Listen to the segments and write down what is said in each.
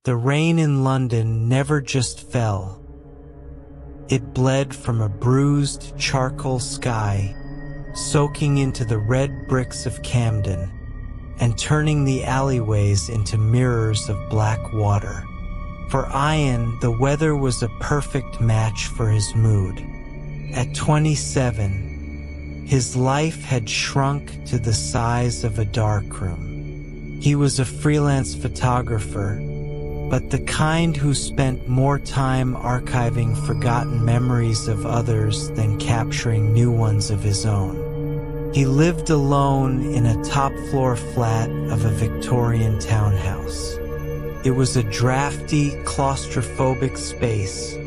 The rain in London never just fell. It bled from a bruised charcoal sky, soaking into the red bricks of Camden, and turning the alleyways into mirrors of black water. For Ian, the weather was a perfect match for his mood. At 27, his life had shrunk to the size of a darkroom. He was a freelance photographer, but the kind who spent more time archiving forgotten memories of others than capturing new ones of his own. He lived alone in a top-floor flat of a Victorian townhouse. It was a drafty, claustrophobic space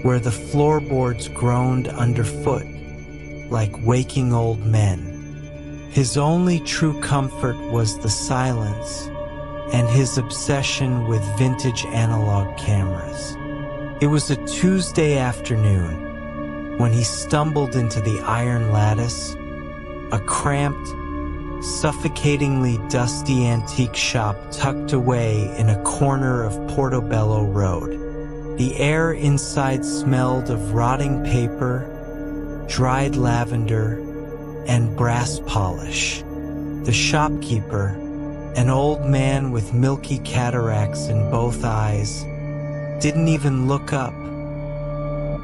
where the floorboards groaned underfoot like waking old men. His only true comfort was the silence and his obsession with vintage analog cameras. It was a Tuesday afternoon when he stumbled into the Iron Lattice, a cramped, suffocatingly dusty antique shop tucked away in a corner of Portobello Road. The air inside smelled of rotting paper, dried lavender, and brass polish. The shopkeeper, an old man with milky cataracts in both eyes, didn't even look up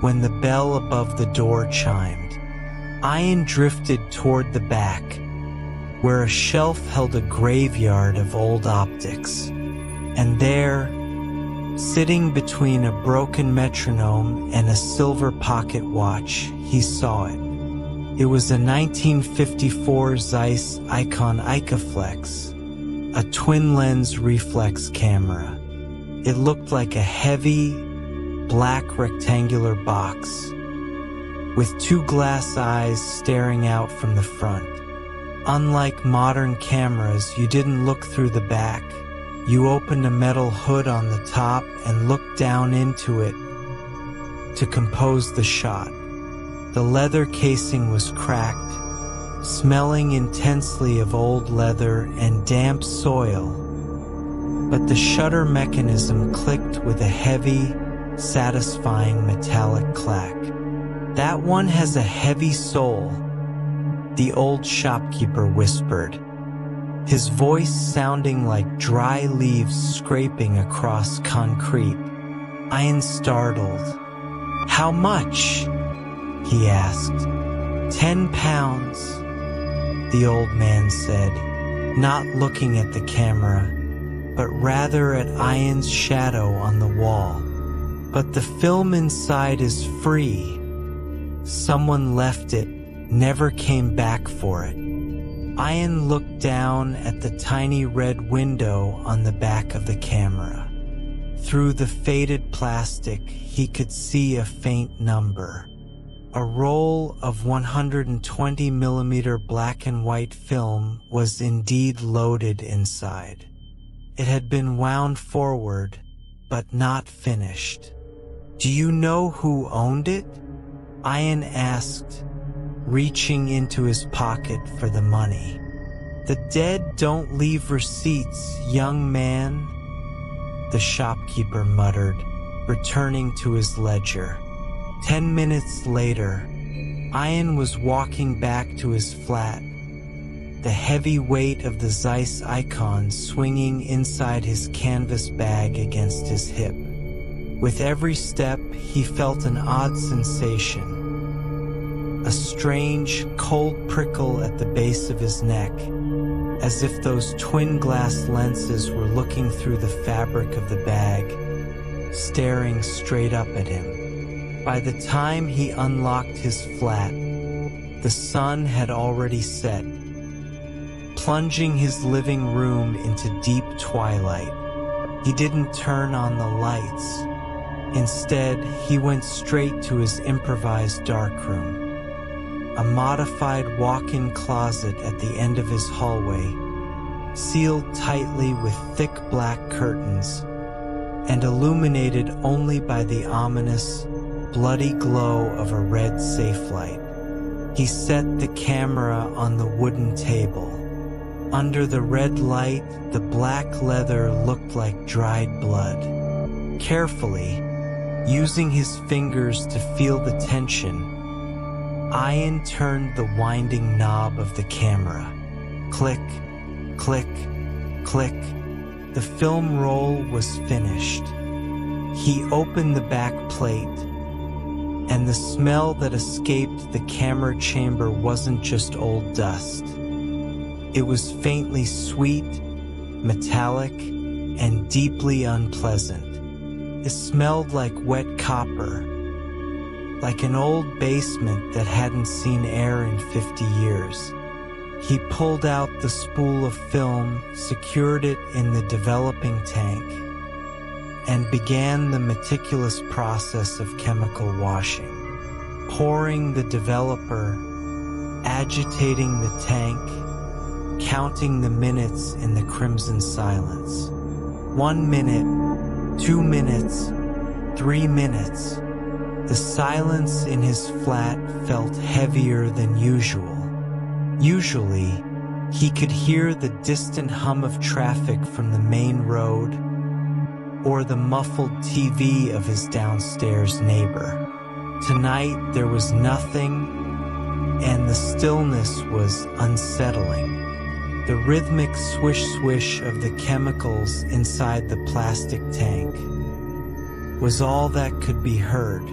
when the bell above the door chimed. Ian drifted toward the back, where a shelf held a graveyard of old optics. And there, sitting between a broken metronome and a silver pocket watch, he saw it. It was a 1954 Zeiss Icon Icaflex, a twin-lens reflex camera. It looked like a heavy, black rectangular box, with two glass eyes staring out from the front. Unlike modern cameras, you didn't look through the back. You opened a metal hood on the top and looked down into it to compose the shot. The leather casing was cracked, smelling intensely of old leather and damp soil, but the shutter mechanism clicked with a heavy, satisfying metallic clack. "That one has a heavy soul," the old shopkeeper whispered, his voice sounding like dry leaves scraping across concrete. Ian startled. "How much?" he asked. £10, the old man said, not looking at the camera, but rather at Ian's shadow on the wall. "But the film inside is free. Someone left it, never came back for it." Ian looked down at the tiny red window on the back of the camera. Through the faded plastic, he could see a faint number. A roll of 120mm black and white film was indeed loaded inside. It had been wound forward, but not finished. "Do you know who owned it?" Ian asked, reaching into his pocket for the money. "The dead don't leave receipts, young man," the shopkeeper muttered, returning to his ledger. 10 minutes later, Ian was walking back to his flat, the heavy weight of the Zeiss Icon swinging inside his canvas bag against his hip. With every step, he felt an odd sensation, a strange, cold prickle at the base of his neck, as if those twin glass lenses were looking through the fabric of the bag, staring straight up at him. By the time he unlocked his flat, the sun had already set, plunging his living room into deep twilight. He didn't turn on the lights. Instead, he went straight to his improvised darkroom, a modified walk-in closet at the end of his hallway, sealed tightly with thick black curtains and illuminated only by the ominous, bloody glow of a red safe light. He set the camera on the wooden table, Under the red light, the black leather looked like dried blood. Carefully, using his fingers to feel the tension, Ian turned the winding knob of the camera. Click, click, click. The film roll was finished. He opened the back plate, and the smell that escaped the camera chamber wasn't just old dust. It was faintly sweet, metallic, and deeply unpleasant. It smelled like wet copper, like an old basement that hadn't seen air in 50 years. He pulled out the spool of film, secured it in the developing tank, and began the meticulous process of chemical washing. Pouring the developer, agitating the tank, counting the minutes in the crimson silence. 1 minute, 2 minutes, 3 minutes. The silence in his flat felt heavier than usual. Usually, he could hear the distant hum of traffic from the main road or the muffled TV of his downstairs neighbor. Tonight, there was nothing, and the stillness was unsettling. The rhythmic swish-swish of the chemicals inside the plastic tank was all that could be heard.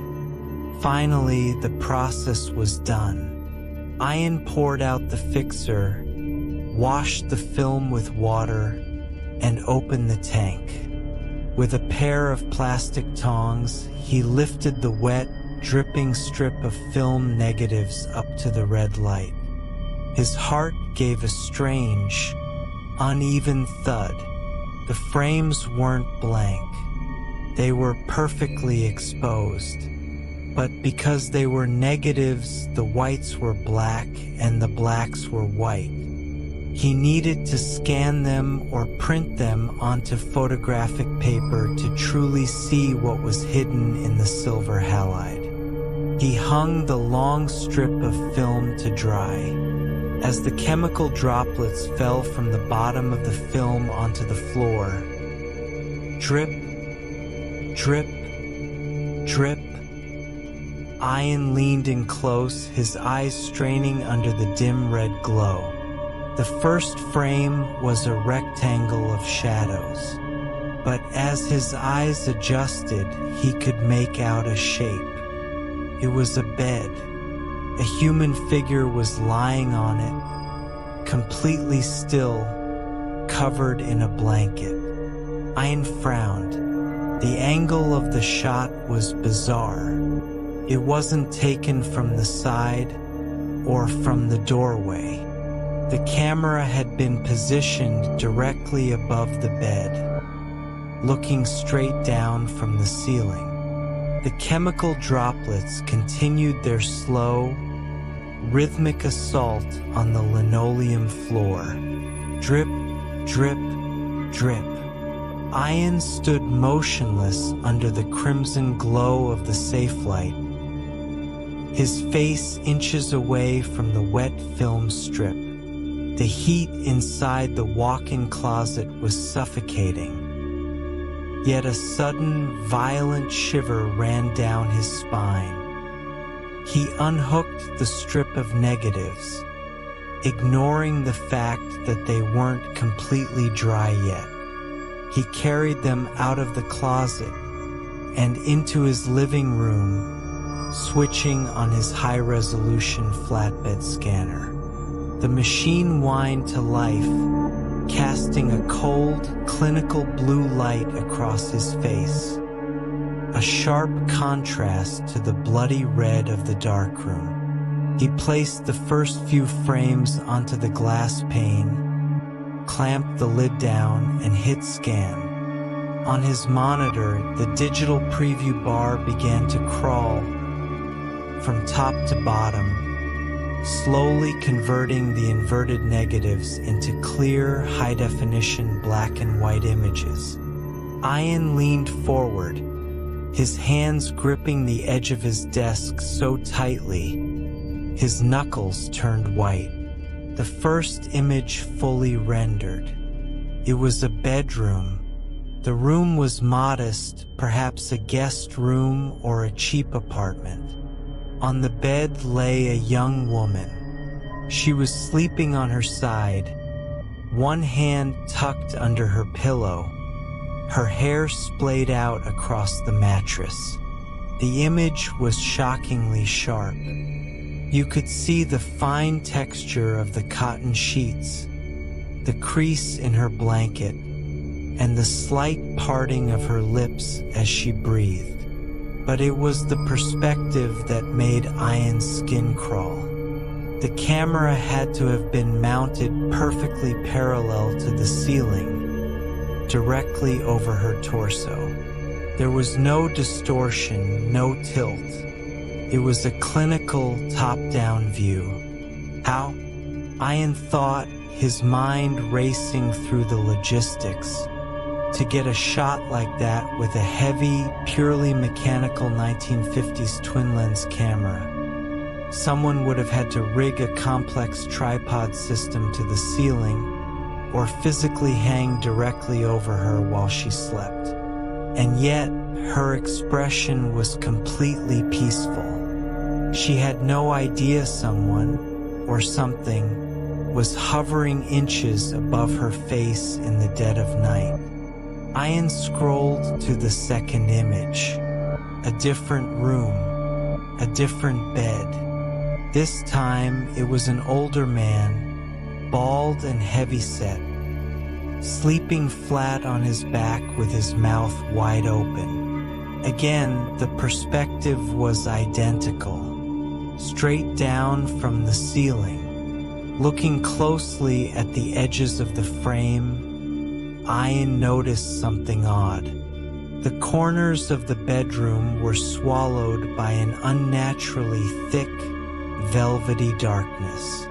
Finally, the process was done. Ian poured out the fixer, washed the film with water, and opened the tank. With a pair of plastic tongs, he lifted the wet, dripping strip of film negatives up to the red light. His heart gave a strange, uneven thud. The frames weren't blank. They were perfectly exposed. But because they were negatives, the whites were black and the blacks were white. He needed to scan them or print them onto photographic paper to truly see what was hidden in the silver halide. He hung the long strip of film to dry. As the chemical droplets fell from the bottom of the film onto the floor, drip, drip, drip. Ian leaned in close, his eyes straining under the dim red glow. The first frame was a rectangle of shadows, but as his eyes adjusted, he could make out a shape. It was a bed. A human figure was lying on it, completely still, covered in a blanket. Ian frowned. The angle of the shot was bizarre. It wasn't taken from the side or from the doorway. The camera had been positioned directly above the bed, looking straight down from the ceiling. The chemical droplets continued their slow, rhythmic assault on the linoleum floor. Drip, drip, drip. Ian stood motionless under the crimson glow of the safe light, his face inches away from the wet film strip. The heat inside the walk-in closet was suffocating. Yet a sudden, violent shiver ran down his spine. He unhooked the strip of negatives, ignoring the fact that they weren't completely dry yet. He carried them out of the closet and into his living room, switching on his high-resolution flatbed scanner. The machine whined to life, casting a cold, clinical blue light across his face, a sharp contrast to the bloody red of the darkroom. He placed the first few frames onto the glass pane, clamped the lid down, and hit scan. On his monitor, the digital preview bar began to crawl from top to bottom, slowly converting the inverted negatives into clear, high-definition black and white images. Ian leaned forward, his hands gripping the edge of his desk so tightly, his knuckles turned white. The first image fully rendered. It was a bedroom. The room was modest, perhaps a guest room or a cheap apartment. On the bed lay a young woman. She was sleeping on her side, one hand tucked under her pillow, her hair splayed out across the mattress. The image was shockingly sharp. You could see the fine texture of the cotton sheets, the crease in her blanket, and the slight parting of her lips as she breathed. But it was the perspective that made Ian's skin crawl. The camera had to have been mounted perfectly parallel to the ceiling, directly over her torso. There was no distortion, no tilt. It was a clinical top-down view. How? Ian thought, his mind racing through the logistics. To get a shot like that with a heavy, purely mechanical 1950s twin-lens camera, someone would have had to rig a complex tripod system to the ceiling or physically hang directly over her while she slept. And yet, her expression was completely peaceful. She had no idea someone, or something, was hovering inches above her face in the dead of night. Ian scrolled to the second image. A different room, a different bed. This time, it was an older man, bald and heavyset, sleeping flat on his back with his mouth wide open. Again, the perspective was identical, straight down from the ceiling. Looking closely at the edges of the frame, Ian noticed something odd. The corners of the bedroom were swallowed by an unnaturally thick, velvety darkness.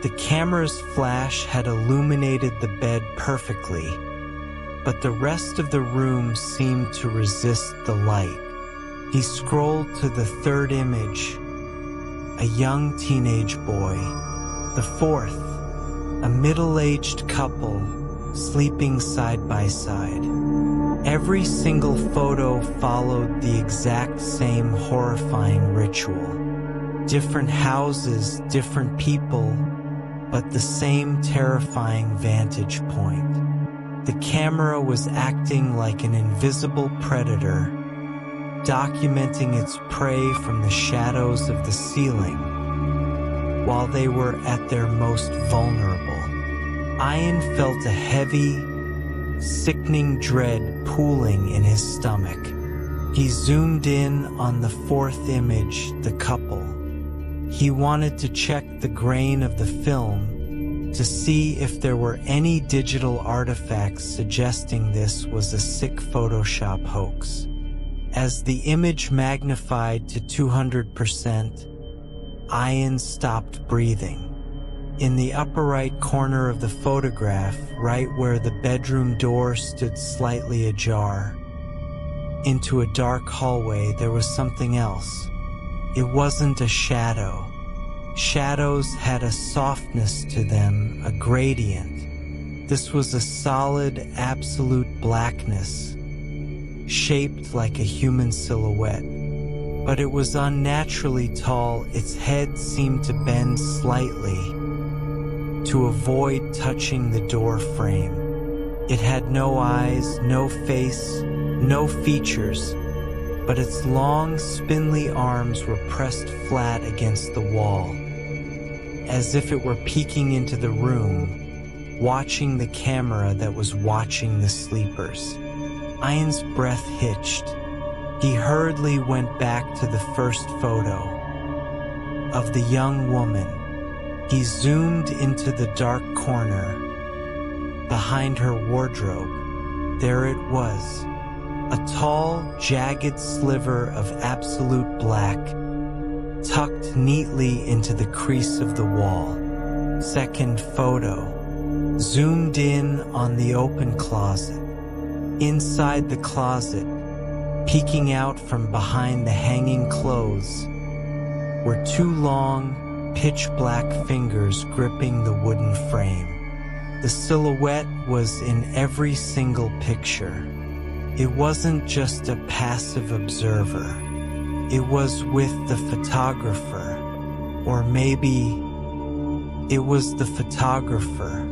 The camera's flash had illuminated the bed perfectly, but the rest of the room seemed to resist the light. He scrolled to the third image, a young teenage boy. The fourth, a middle-aged couple sleeping side by side. Every single photo followed the exact same horrifying ritual. Different houses, different people, but the same terrifying vantage point. The camera was acting like an invisible predator, documenting its prey from the shadows of the ceiling while they were at their most vulnerable. Ian felt a heavy, sickening dread pooling in his stomach. He zoomed in on the fourth image, the couple. He wanted to check the grain of the film to see if there were any digital artifacts suggesting this was a sick Photoshop hoax. As the image magnified to 200%, Ian stopped breathing. In the upper right corner of the photograph, right where the bedroom door stood slightly ajar, into a dark hallway, there was something else. It wasn't a shadow. Shadows had a softness to them, a gradient. This was a solid, absolute blackness, shaped like a human silhouette. But it was unnaturally tall. Its head seemed to bend slightly to avoid touching the door frame. It had no eyes, no face, no features, but its long, spindly arms were pressed flat against the wall, as if it were peeking into the room, watching the camera that was watching the sleepers. Ian's breath hitched. He hurriedly went back to the first photo of the young woman. He zoomed into the dark corner behind her wardrobe. There it was. A tall, jagged sliver of absolute black, tucked neatly into the crease of the wall. Second photo. Zoomed in on the open closet. Inside the closet, peeking out from behind the hanging clothes, were two long, pitch-black fingers gripping the wooden frame. The silhouette was in every single picture. It wasn't just a passive observer. It was with the photographer. Or maybe it was the photographer.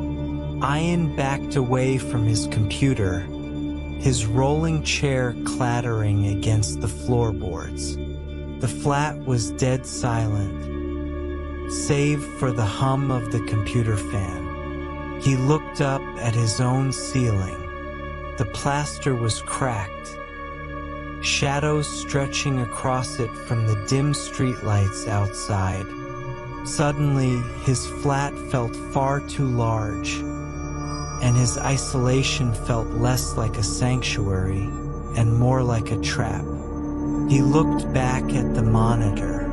Ian backed away from his computer, his rolling chair clattering against the floorboards. The flat was dead silent, save for the hum of the computer fan. He looked up at his own ceiling. The plaster was cracked, shadows stretching across it from the dim streetlights outside. Suddenly, his flat felt far too large, and his isolation felt less like a sanctuary and more like a trap. He looked back at the monitor.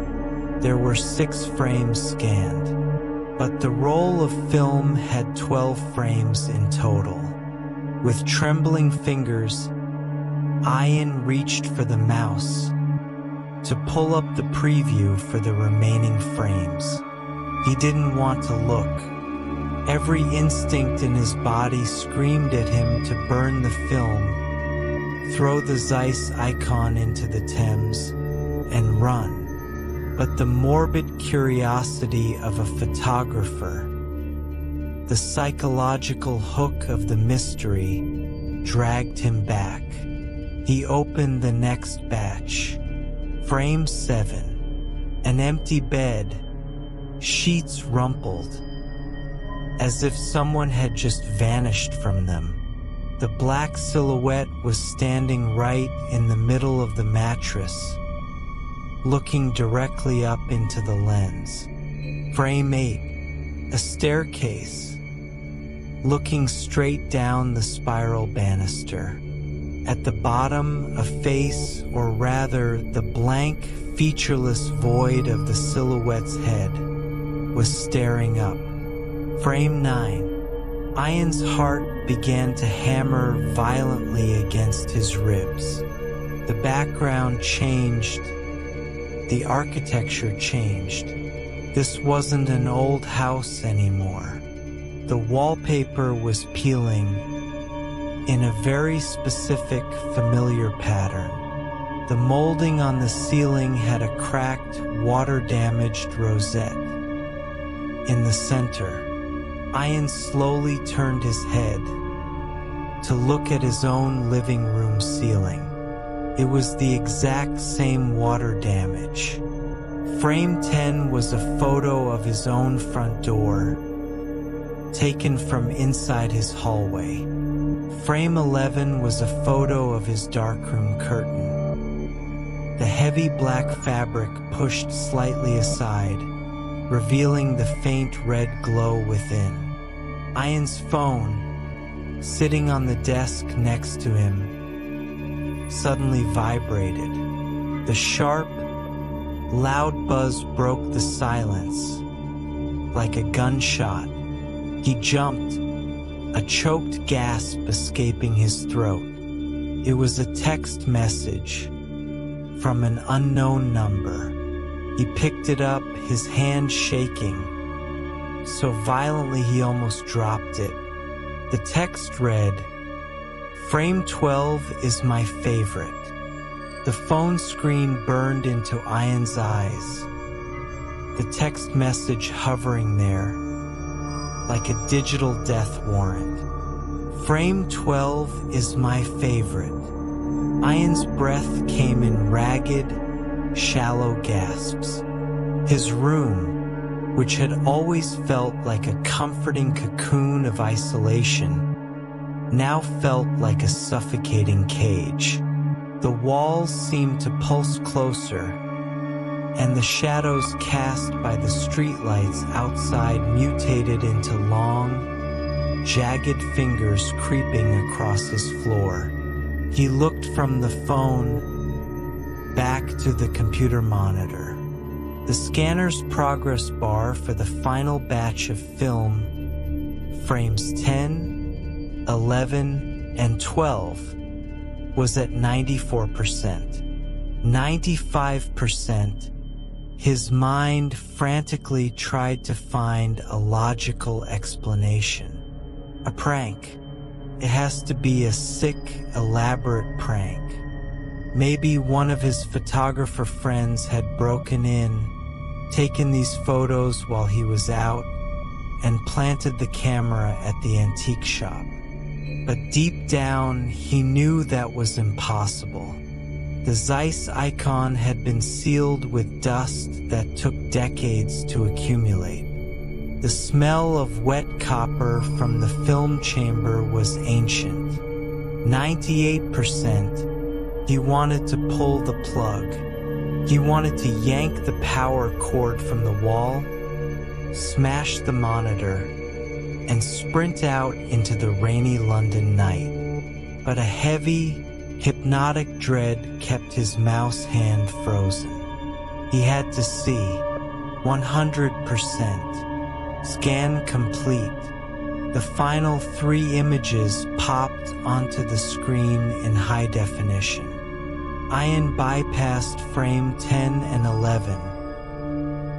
There were 6 frames scanned, but the roll of film had 12 frames in total. With trembling fingers, Ian reached for the mouse to pull up the preview for the remaining frames. He didn't want to look. Every instinct in his body screamed at him to burn the film, throw the Zeiss icon into the Thames, and run. But the morbid curiosity of a photographer, the psychological hook of the mystery, dragged him back. He opened the next batch. Frame 7. An empty bed, sheets rumpled, as if someone had just vanished from them. The black silhouette was standing right in the middle of the mattress, looking directly up into the lens. Frame 8. A staircase, looking straight down the spiral banister. At the bottom, a face, or rather the blank, featureless void of the silhouette's head, was staring up. Frame 9. Ian's heart began to hammer violently against his ribs. The background changed. The architecture changed. This wasn't an old house anymore. The wallpaper was peeling in a very specific, familiar pattern. The molding on the ceiling had a cracked, water-damaged rosette. In the center, Ian slowly turned his head to look at his own living room ceiling. It was the exact same water damage. Frame 10 was a photo of his own front door, taken from inside his hallway. Frame 11 was a photo of his darkroom curtain, the heavy black fabric pushed slightly aside, revealing the faint red glow within. Ian's phone, sitting on the desk next to him, suddenly vibrated. The sharp, loud buzz broke the silence, like a gunshot. He jumped, a choked gasp escaping his throat. It was a text message from an unknown number. He picked it up, his hand shaking so violently he almost dropped it. The text read, "Frame 12 is my favorite." The phone screen burned into Ian's eyes, the text message hovering there like a digital death warrant. Frame 12 is my favorite. Ian's breath came in ragged, shallow gasps. His room, which had always felt like a comforting cocoon of isolation, now felt like a suffocating cage. The walls seemed to pulse closer, and the shadows cast by the streetlights outside mutated into long, jagged fingers creeping across his floor. He looked from the phone back to the computer monitor. The scanner's progress bar for the final batch of film, frames 10, 11, and 12, was at 94%. 95% His mind frantically tried to find a logical explanation. A prank. It has to be a sick, elaborate prank. Maybe one of his photographer friends had broken in, taken these photos while he was out, and planted the camera at the antique shop. But deep down, he knew that was impossible. The Zeiss icon had been sealed with dust that took decades to accumulate. The smell of wet copper from the film chamber was ancient. 98%. He wanted to pull the plug. He wanted to yank the power cord from the wall, smash the monitor, and sprint out into the rainy London night. But a heavy, hypnotic dread kept his mouse hand frozen. He had to see. 100%. Scan complete. The final 3 images popped onto the screen in high definition. Ian bypassed frame 10 and 11,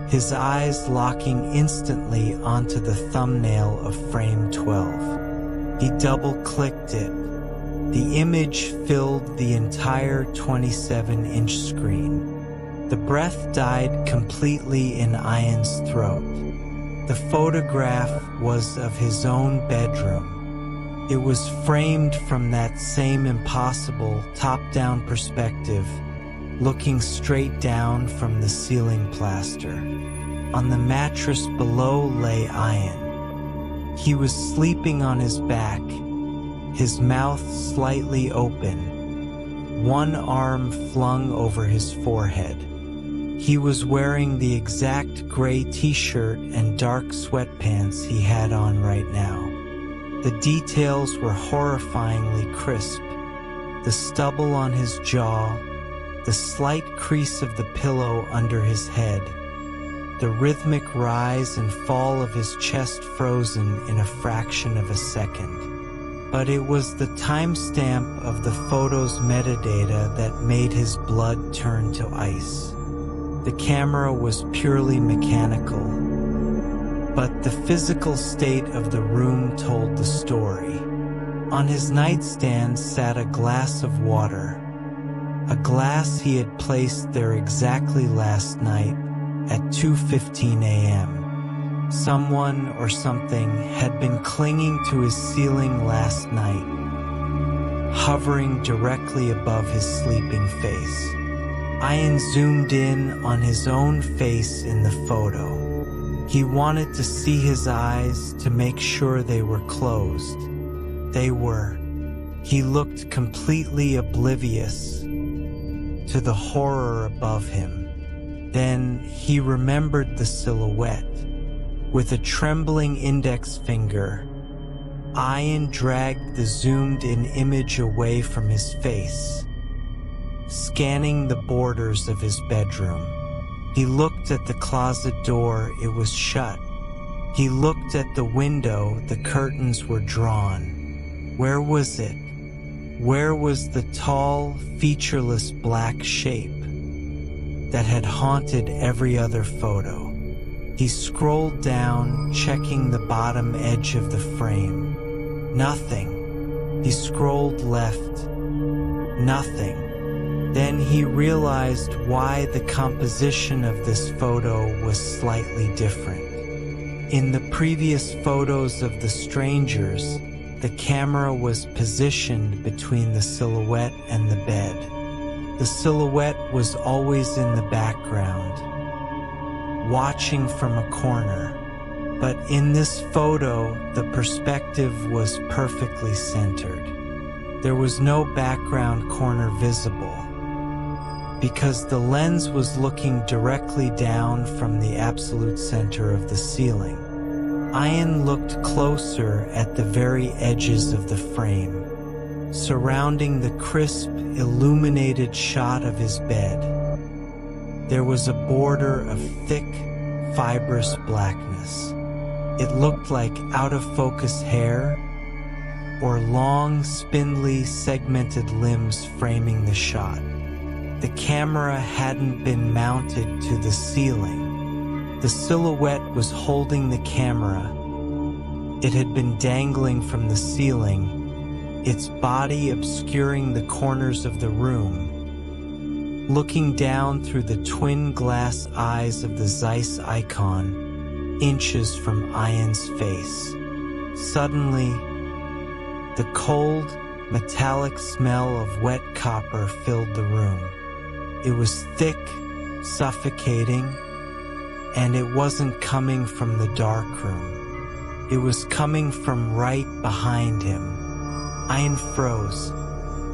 his eyes locking instantly onto the thumbnail of frame 12. He double-clicked it. The image filled the entire 27-inch screen. The breath died completely in Ian's throat. The photograph was of his own bedroom. It was framed from that same impossible top-down perspective, looking straight down from the ceiling plaster. On the mattress below lay Ian. He was sleeping on his back, his mouth slightly open, one arm flung over his forehead. He was wearing the exact gray t-shirt and dark sweatpants he had on right now. The details were horrifyingly crisp. The stubble on his jaw, the slight crease of the pillow under his head, the rhythmic rise and fall of his chest frozen in a fraction of a second. But it was the timestamp of the photo's metadata that made his blood turn to ice. The camera was purely mechanical, but the physical state of the room told the story. On his nightstand sat a glass of water, a glass he had placed there exactly last night at 2:15 a.m. Someone or something had been clinging to his ceiling last night, hovering directly above his sleeping face. Ian zoomed in on his own face in the photo. He wanted to see his eyes to make sure they were closed. They were. He looked completely oblivious to the horror above him. Then he remembered the silhouette. With a trembling index finger, Ian dragged the zoomed-in image away from his face, scanning the borders of his bedroom. He looked at the closet door, it was shut. He looked at the window, the curtains were drawn. Where was it? Where was the tall, featureless black shape that had haunted every other photo? He scrolled down, checking the bottom edge of the frame. Nothing. He scrolled left. Nothing. Then he realized why the composition of this photo was slightly different. In the previous photos of the strangers, the camera was positioned between the silhouette and the bed. The silhouette was always in the background, watching from a corner. But in this photo, the perspective was perfectly centered. There was no background corner visible, because the lens was looking directly down from the absolute center of the ceiling. Ian looked closer at the very edges of the frame, surrounding the crisp, illuminated shot of his bed. There was a border of thick, fibrous blackness. It looked like out-of-focus hair or long, spindly, segmented limbs framing the shot. The camera hadn't been mounted to the ceiling. The silhouette was holding the camera. It had been dangling from the ceiling, its body obscuring the corners of the room. Looking down through the twin glass eyes of the Zeiss icon, inches from Ian's face. Suddenly, the cold, metallic smell of wet copper filled the room. It was thick, suffocating, and it wasn't coming from the dark room. It was coming from right behind him. Ian froze.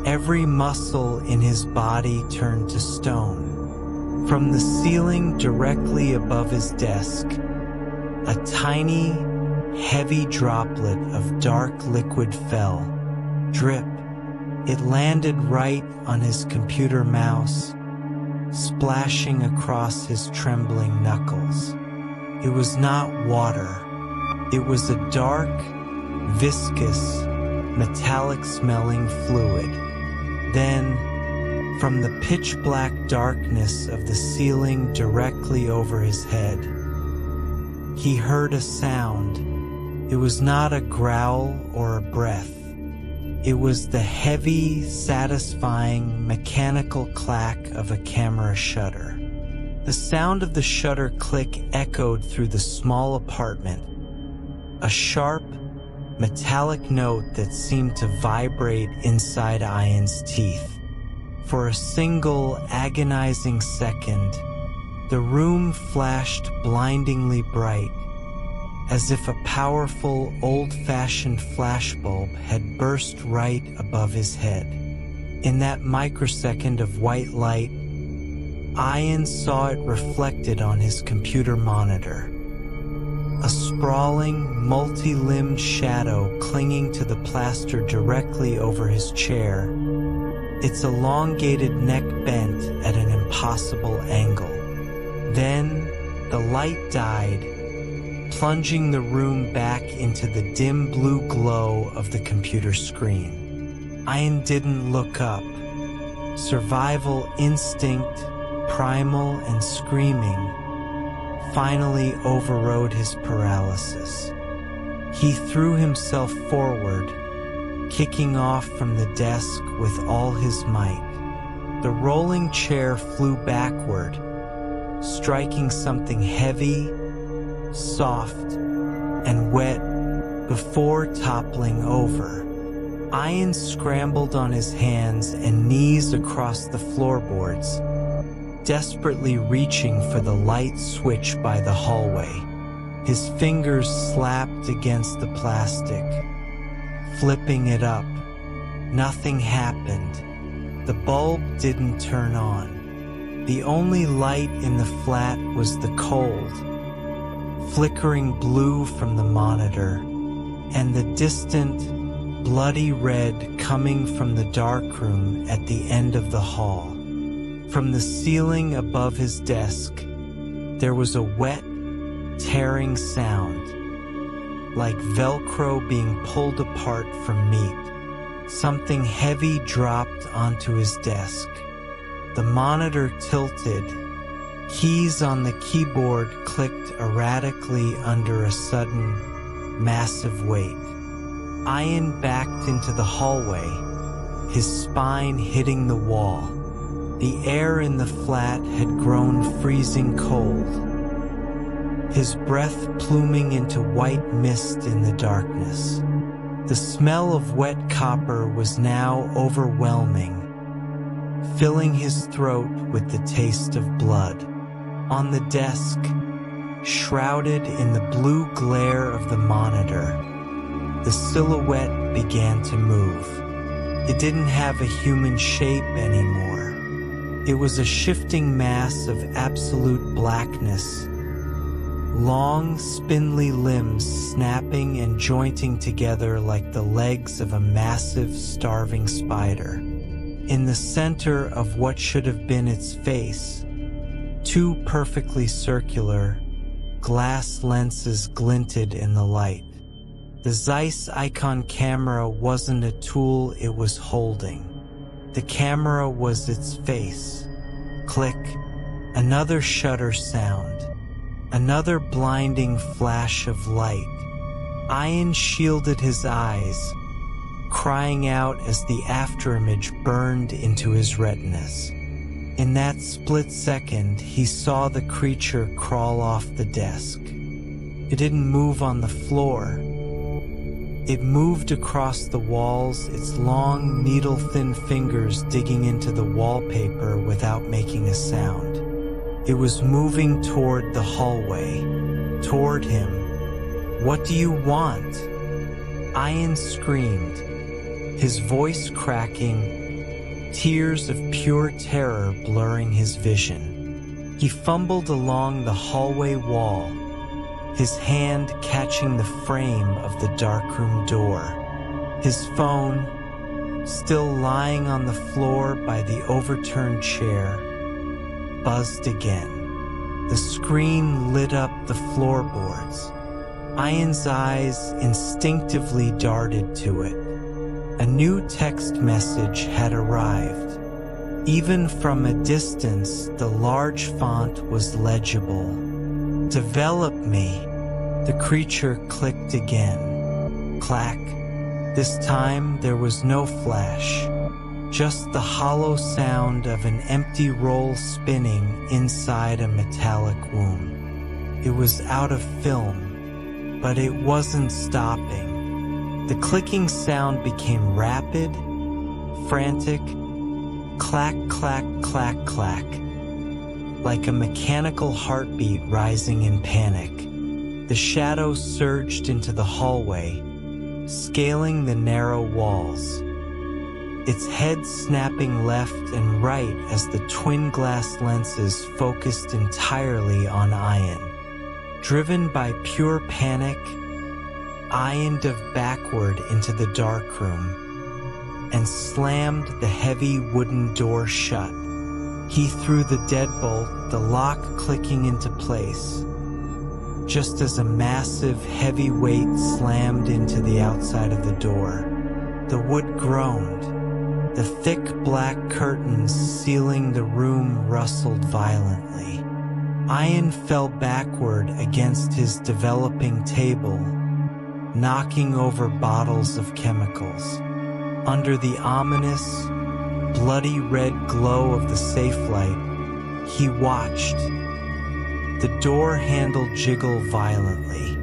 Every muscle in his body turned to stone. From the ceiling directly above his desk, a tiny, heavy droplet of dark liquid fell. Drip. It landed right on his computer mouse, splashing across his trembling knuckles. It was not water. It was a dark, viscous, metallic-smelling fluid. Then, from the pitch-black darkness of the ceiling directly over his head, he heard a sound. It was not a growl or a breath. It was the heavy, satisfying, mechanical clack of a camera shutter. The sound of the shutter click echoed through the small apartment, a sharp, metallic note that seemed to vibrate inside Ian's teeth. For a single, agonizing second, the room flashed blindingly bright, as if a powerful, old-fashioned flashbulb had burst right above his head. In that microsecond of white light, Ian saw it reflected on his computer monitor. A sprawling, multi-limbed shadow clinging to the plaster directly over his chair, its elongated neck bent at an impossible angle. Then, the light died, plunging the room back into the dim blue glow of the computer screen. Ian didn't look up. Survival instinct, primal and screaming, finally overrode his paralysis. He threw himself forward, kicking off from the desk with all his might. The rolling chair flew backward, striking something heavy, soft, and wet before toppling over. Ian scrambled on his hands and knees across the floorboards, desperately reaching for the light switch by the hallway. His fingers slapped against the plastic, flipping it up. Nothing happened. The bulb didn't turn on. The only light in the flat was the cold, flickering blue from the monitor, and the distant, bloody red coming from the darkroom at the end of the hall. From the ceiling above his desk, there was a wet, tearing sound, like Velcro being pulled apart from meat. Something heavy dropped onto his desk. The monitor tilted. Keys on the keyboard clicked erratically under a sudden, massive weight. Ian backed into the hallway, his spine hitting the wall. The air in the flat had grown freezing cold, his breath pluming into white mist in the darkness. The smell of wet copper was now overwhelming, filling his throat with the taste of blood. On the desk, shrouded in the blue glare of the monitor, the silhouette began to move. It didn't have a human shape anymore. It was a shifting mass of absolute blackness, long, spindly limbs snapping and jointing together like the legs of a massive, starving spider. In the center of what should have been its face, two perfectly circular, glass lenses glinted in the light. The Zeiss Icon camera wasn't a tool it was holding. The camera was its face. Click. Another shutter sound. Another blinding flash of light. Ian shielded his eyes, crying out as the afterimage burned into his retinas. In that split second, he saw the creature crawl off the desk. It didn't move on the floor. It moved across the walls, its long, needle-thin fingers digging into the wallpaper without making a sound. It was moving toward the hallway, toward him. "What do you want?" Ian screamed, his voice cracking, tears of pure terror blurring his vision. He fumbled along the hallway wall, his hand catching the frame of the darkroom door. His phone, still lying on the floor by the overturned chair, buzzed again. The screen lit up the floorboards. Ian's eyes instinctively darted to it. A new text message had arrived. Even from a distance, the large font was legible. "Develop me." The creature clicked again. Clack. This time there was no flash, just the hollow sound of an empty roll spinning inside a metallic womb. It was out of film, but it wasn't stopping. The clicking sound became rapid, frantic, clack, clack, clack, clack, like a mechanical heartbeat rising in panic. The shadow surged into the hallway, scaling the narrow walls, its head snapping left and right as the twin glass lenses focused entirely on Ian. Driven by pure panic, Ian dove backward into the darkroom and slammed the heavy wooden door shut. He threw the deadbolt, the lock clicking into place, just as a massive, heavy weight slammed into the outside of the door. The wood groaned. The thick black curtains sealing the room rustled violently. Ian fell backward against his developing table, knocking over bottles of chemicals. Under the ominous, bloody red glow of the safe light, he watched the door handle jiggle violently.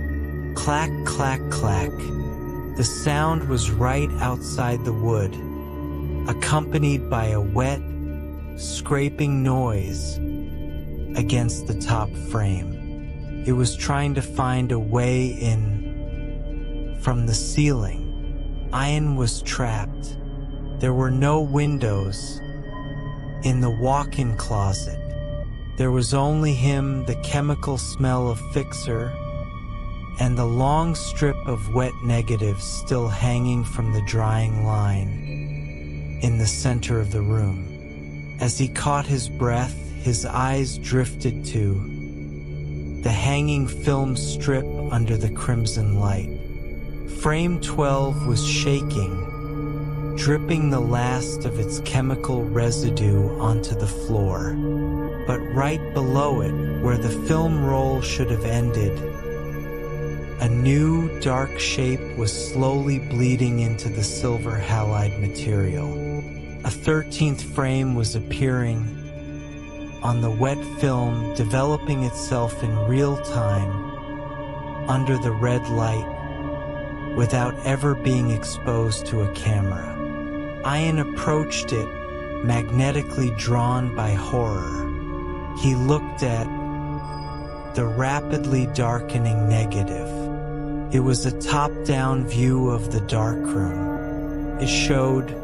Clack, clack, clack. The sound was right outside the wood, accompanied by a wet, scraping noise against the top frame. It was trying to find a way in from the ceiling. Ian was trapped. There were no windows in the walk-in closet. There was only him, the chemical smell of fixer, and the long strip of wet negatives still hanging from the drying line in the center of the room. As he caught his breath, his eyes drifted to the hanging film strip under the crimson light. Frame 12 was shaking, dripping the last of its chemical residue onto the floor. But right below it, where the film roll should have ended, a new, dark shape was slowly bleeding into the silver halide material. A 13th frame was appearing on the wet film, developing itself in real time under the red light without ever being exposed to a camera. Ian approached it, magnetically drawn by horror. He looked at the rapidly darkening negative. It was a top-down view of the darkroom. It showed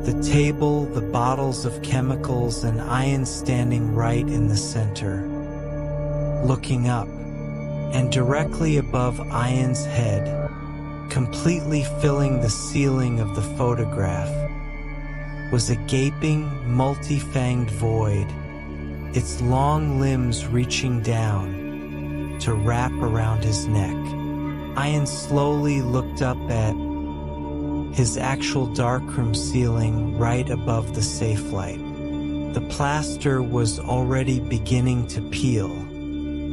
the table, the bottles of chemicals, and Ian standing right in the center, looking up, and directly above Ian's head, completely filling the ceiling of the photograph, was a gaping, multi-fanged void, its long limbs reaching down to wrap around his neck. Ian slowly looked up at his actual darkroom ceiling right above the safe light. The plaster was already beginning to peel.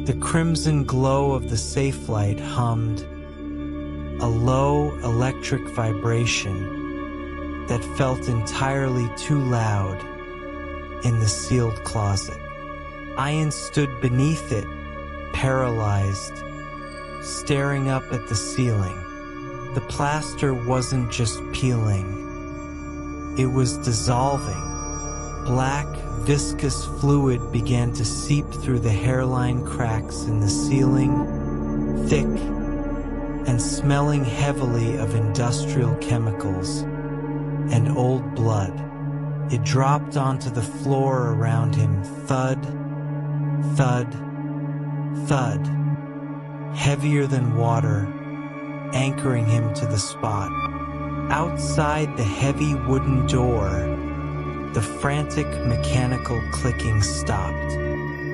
The crimson glow of the safe light hummed, a low electric vibration that felt entirely too loud in the sealed closet. Ian stood beneath it, paralyzed, staring up at the ceiling. The plaster wasn't just peeling, it was dissolving. Black, viscous fluid began to seep through the hairline cracks in the ceiling, thick and smelling heavily of industrial chemicals and old blood. It dropped onto the floor around him, thud, thud, thud, heavier than water, anchoring him to the spot. Outside the heavy wooden door, the frantic mechanical clicking stopped.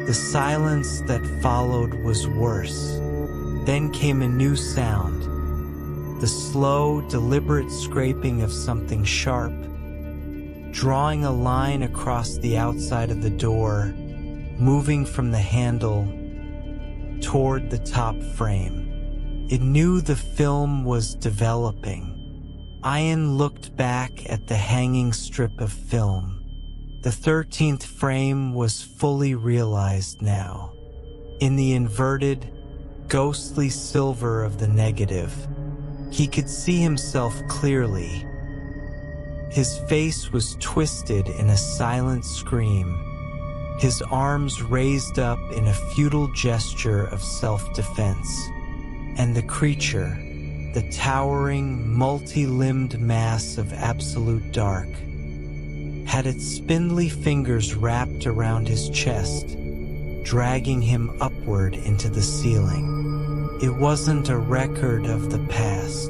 The silence that followed was worse. Then came a new sound, the slow, deliberate scraping of something sharp, drawing a line across the outside of the door, moving from the handle toward the top frame. It knew the film was developing. Ian looked back at the hanging strip of film. The 13th frame was fully realized now. In the inverted, ghostly silver of the negative, he could see himself clearly. His face was twisted in a silent scream, his arms raised up in a futile gesture of self-defense. And the creature, the towering, multi-limbed mass of absolute dark, had its spindly fingers wrapped around his chest, dragging him upward into the ceiling. It wasn't a record of the past.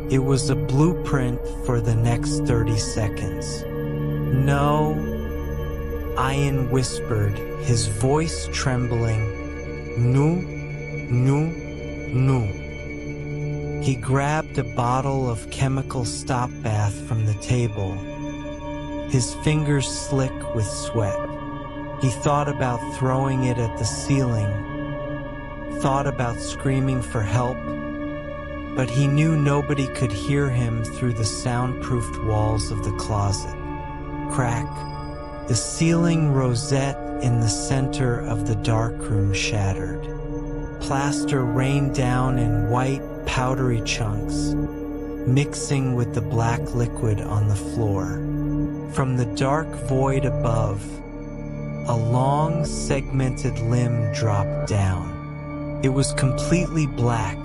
It was a blueprint for the next 30 seconds. No, Ian whispered, his voice trembling. No, no, no. He grabbed a bottle of chemical stop bath from the table, his fingers slick with sweat. He thought about throwing it at the ceiling, thought about screaming for help, but he knew nobody could hear him through the soundproofed walls of the closet. Crack. The ceiling rosette in the center of the darkroom shattered. Plaster rained down in white, powdery chunks, mixing with the black liquid on the floor. From the dark void above, a long, segmented limb dropped down. It was completely black,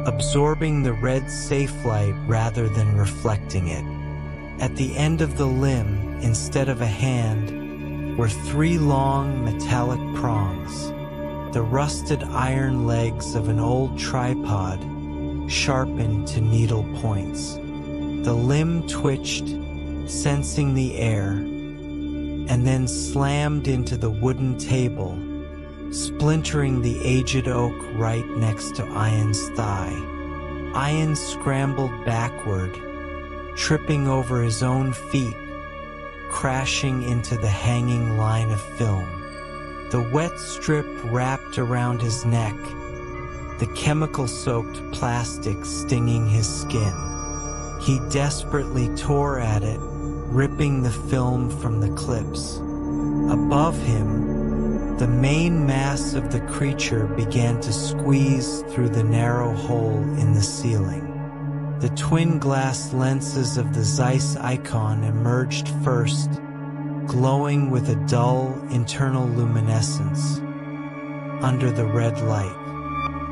absorbing the red safe light rather than reflecting it. At the end of the limb, instead of a hand, were 3 long metallic prongs, the rusted iron legs of an old tripod, sharpened to needle points. The limb twitched, sensing the air, and then slammed into the wooden table, splintering the aged oak right next to Ian's thigh. Ian scrambled backward, tripping over his own feet, crashing into the hanging line of film. The wet strip wrapped around his neck, the chemical-soaked plastic stinging his skin. He desperately tore at it, ripping the film from the clips. Above him, the main mass of the creature began to squeeze through the narrow hole in the ceiling. The twin glass lenses of the Zeiss icon emerged first, glowing with a dull internal luminescence under the red light.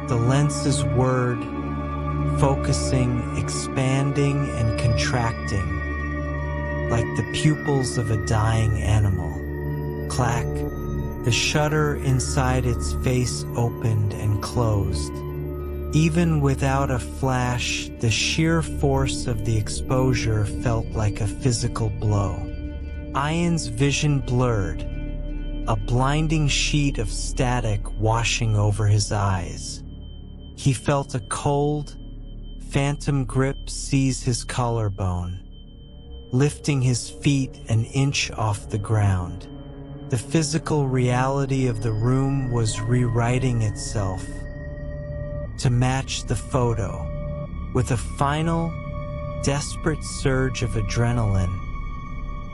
The lenses whirred, focusing, expanding, and contracting, like the pupils of a dying animal. Clack. The shutter inside its face opened and closed. Even without a flash, the sheer force of the exposure felt like a physical blow. Ian's vision blurred, a blinding sheet of static washing over his eyes. He felt a cold, phantom grip seize his collarbone. lifting his feet an inch off the ground. The physical reality of the room was rewriting itself to match the photo. With a final, desperate surge of adrenaline,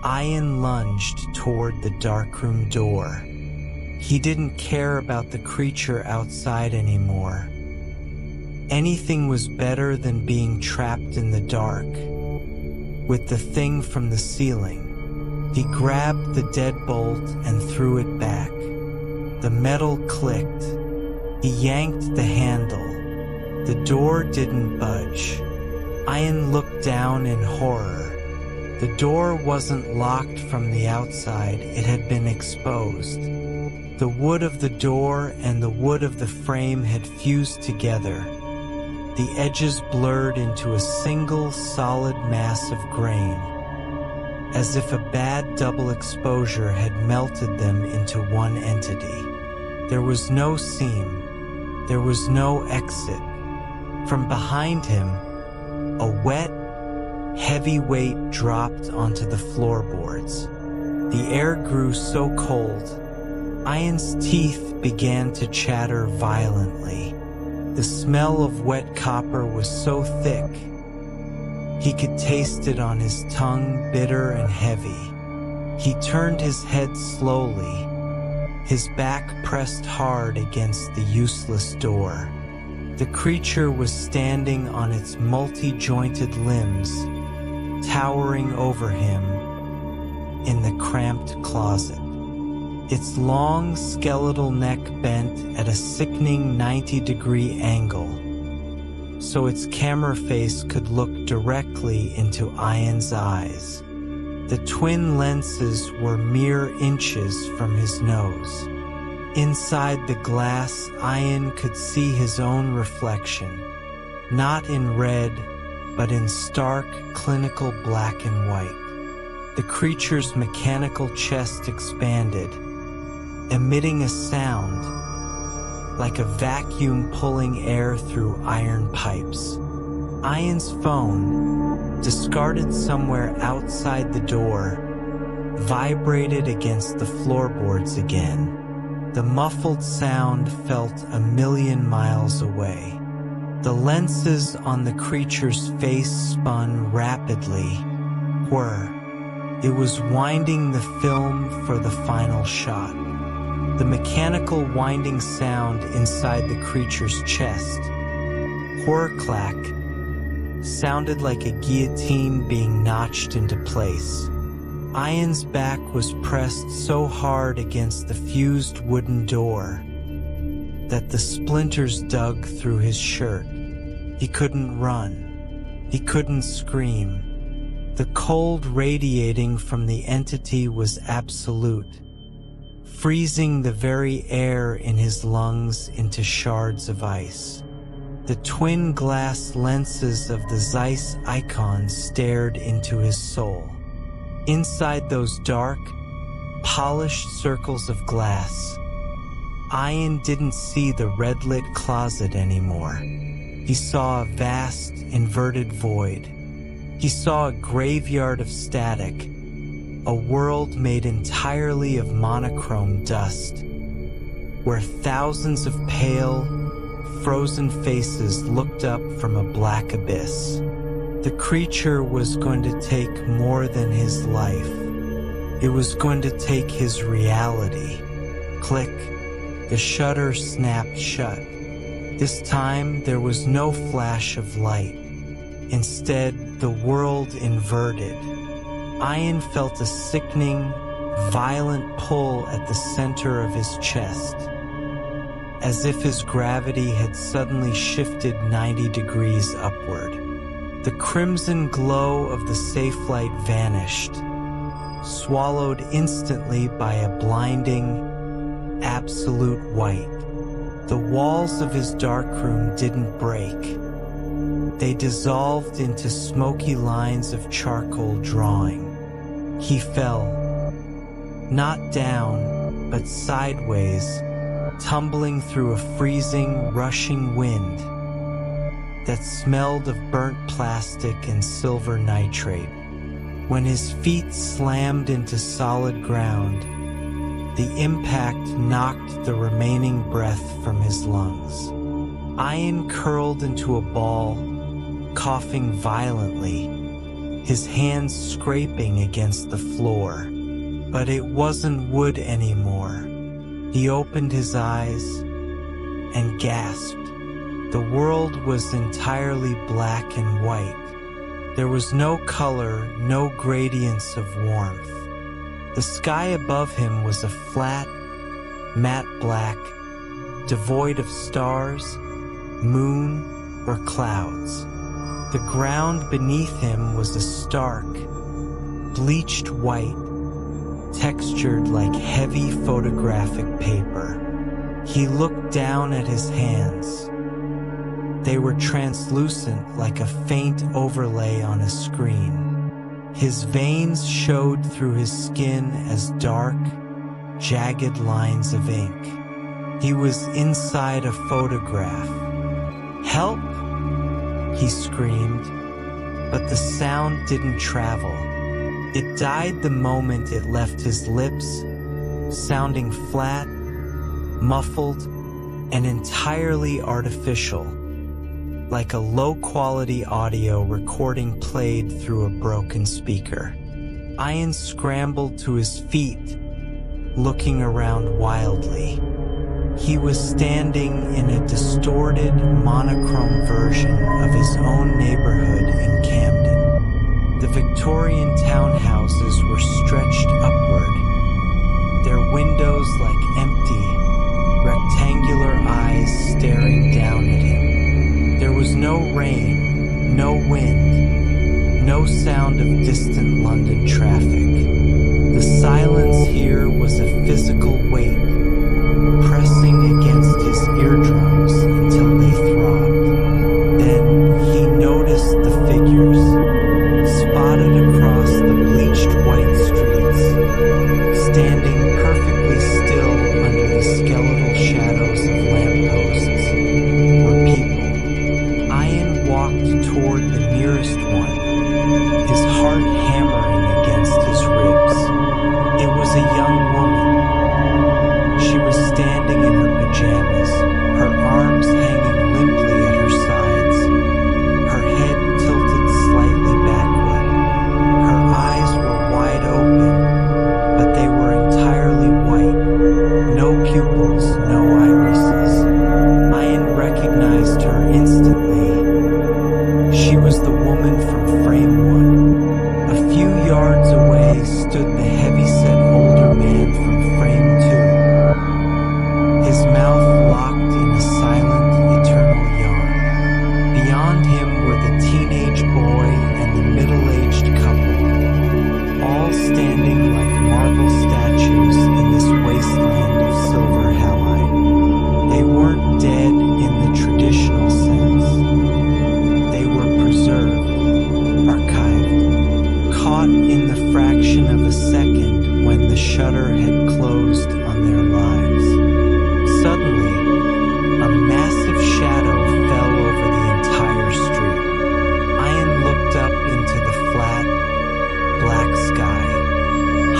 Ian lunged toward the darkroom door. He didn't care about the creature outside anymore. Anything was better than being trapped in the dark with the thing from the ceiling. He grabbed the deadbolt and threw it back. The metal clicked. He yanked the handle. The door didn't budge. Ian looked down in horror. The door wasn't locked from the outside, it had been exposed. The wood of the door and the wood of the frame had fused together. The edges blurred into a single solid mass of grain, as if a bad double exposure had melted them into one entity. There was no seam. There was no exit. From behind him, a wet, heavy weight dropped onto the floorboards. The air grew so cold, Ian's teeth began to chatter violently. The smell of wet copper was so thick, he could taste it on his tongue, bitter and heavy. He turned his head slowly, his back pressed hard against the useless door. The creature was standing on its multi-jointed limbs, towering over him in the cramped closet. Its long skeletal neck bent at a sickening 90-degree angle, so its camera face could look directly into Ian's eyes. The twin lenses were mere inches from his nose. Inside the glass, Ian could see his own reflection, not in red, but in stark, clinical black and white. The creature's mechanical chest expanded, emitting a sound like a vacuum pulling air through iron pipes. Ian's phone, discarded somewhere outside the door, vibrated against the floorboards again. The muffled sound felt a million miles away. The lenses on the creature's face spun rapidly. Whir. It was winding the film for the final shot. The mechanical winding sound inside the creature's chest, whir-clack, sounded like a guillotine being notched into place. Ian's back was pressed so hard against the fused wooden door that the splinters dug through his shirt. He couldn't run. He couldn't scream. The cold radiating from the entity was absolute, freezing the very air in his lungs into shards of ice. The twin glass lenses of the Zeiss icon stared into his soul. Inside those dark, polished circles of glass, Ian didn't see the red-lit closet anymore. He saw a vast, inverted void. He saw a graveyard of static, a world made entirely of monochrome dust, where thousands of pale, frozen faces looked up from a black abyss. The creature was going to take more than his life. It was going to take his reality. Click. The shutter snapped shut. This time there was no flash of light. Instead, the world inverted. Ian felt a sickening, violent pull at the center of his chest, as if his gravity had suddenly shifted 90 degrees upward. The crimson glow of the safe light vanished, swallowed instantly by a blinding, absolute white. The walls of his darkroom didn't break. They dissolved into smoky lines of charcoal drawing. He fell, not down, but sideways, tumbling through a freezing, rushing wind that smelled of burnt plastic and silver nitrate. When his feet slammed into solid ground, the impact knocked the remaining breath from his lungs. Ian curled into a ball, coughing violently, his hands scraping against the floor. But it wasn't wood anymore. He opened his eyes and gasped. The world was entirely black and white. There was no color, no gradients of warmth. The sky above him was a flat, matte black, devoid of stars, moon, or clouds. The ground beneath him was a stark, bleached white, textured like heavy photographic paper. He looked down at his hands. They were translucent like a faint overlay on a screen. His veins showed through his skin as dark, jagged lines of ink. He was inside a photograph. "Help!" he screamed, but the sound didn't travel. It died the moment it left his lips, sounding flat, muffled, and entirely artificial, like a low-quality audio recording played through a broken speaker. Ian scrambled to his feet, looking around wildly. He was standing in a distorted, monochrome version of his own neighborhood in Camden. The Victorian townhouses were stretched upward, their windows like empty, rectangular eyes staring down at him. There was no rain, no wind, no sound of distant London traffic. The silence here was a physical weight, pressing against his eardrums until they throbbed. Then he noticed the figures, spotted across the bleached white streets, standing perfectly still under the skeletal shadows of lampposts, were people. Ian walked toward the nearest one, his heart hammering against his ribs. It was a young woman. She was standing in her pajamas, her arms hanging limply at her sides, her head tilted slightly backward. Her eyes were wide open, but they were entirely white, no pupils, no irises. Ian recognized her instantly. She was the woman from frame 1. A few yards away stood the heavy-set older man from frame 2. His mouth locked in a silent, eternal yawn. Beyond him were the teenage boy and the middle-aged couple, all standing like marble statues in this wasteland of silver halide. They weren't dead in the traditional sense. They were preserved, archived, caught in the fraction of a second when the shutter had closed on their lives. Suddenly, a massive shadow fell over the entire street. Ian looked up into the flat, black sky,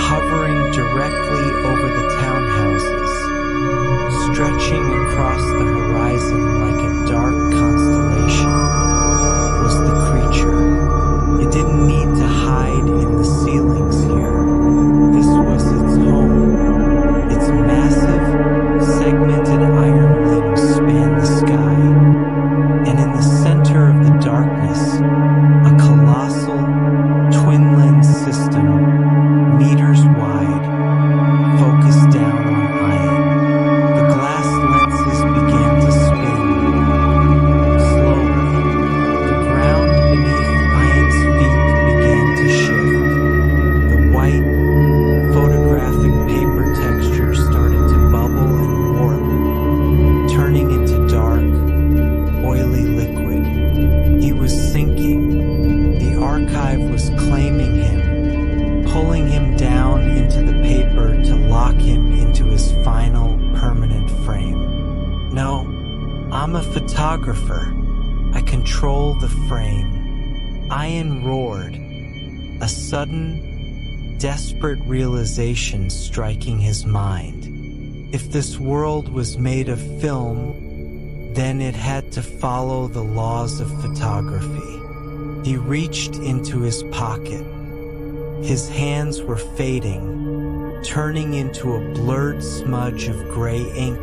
hovering directly over the townhouses, stretching across the horizon like a dark constellation, was the creature. It didn't need to hide in the ceilings here. This was its home. Its massive, segmented iron limbs spanned the sky, and in the center of the darkness, a colossal, twin-lens system, meters wide, focused down on Ian. The glass lenses began to spin. Slowly, the ground beneath Ian's feet began to shift. The white, photographic paper texture started to bubble and warp, turning into dark, oily liquid. He was sinking. The archive was claiming him, pulling him down into the paper to lock him into his final, permanent frame. "No, I'm a photographer. I control the frame." Ian roared, a sudden, desperate realization striking his mind. If this world was made of film, then it had to follow the laws of photography. He reached into his pocket. His hands were fading, turning into a blurred smudge of gray ink,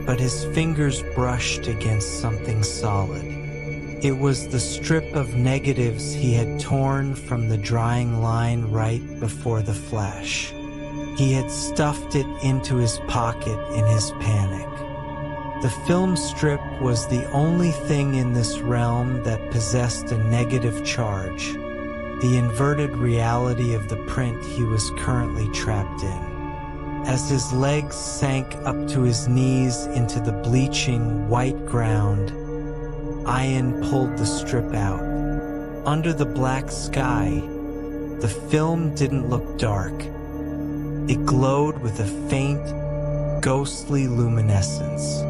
but his fingers brushed against something solid. It was the strip of negatives he had torn from the drying line right before the flash. He had stuffed it into his pocket in his panic. The film strip was the only thing in this realm that possessed a negative charge, the inverted reality of the print he was currently trapped in. As his legs sank up to his knees into the bleaching white ground, Ian pulled the strip out. Under the black sky, the film didn't look dark. It glowed with a faint, ghostly luminescence.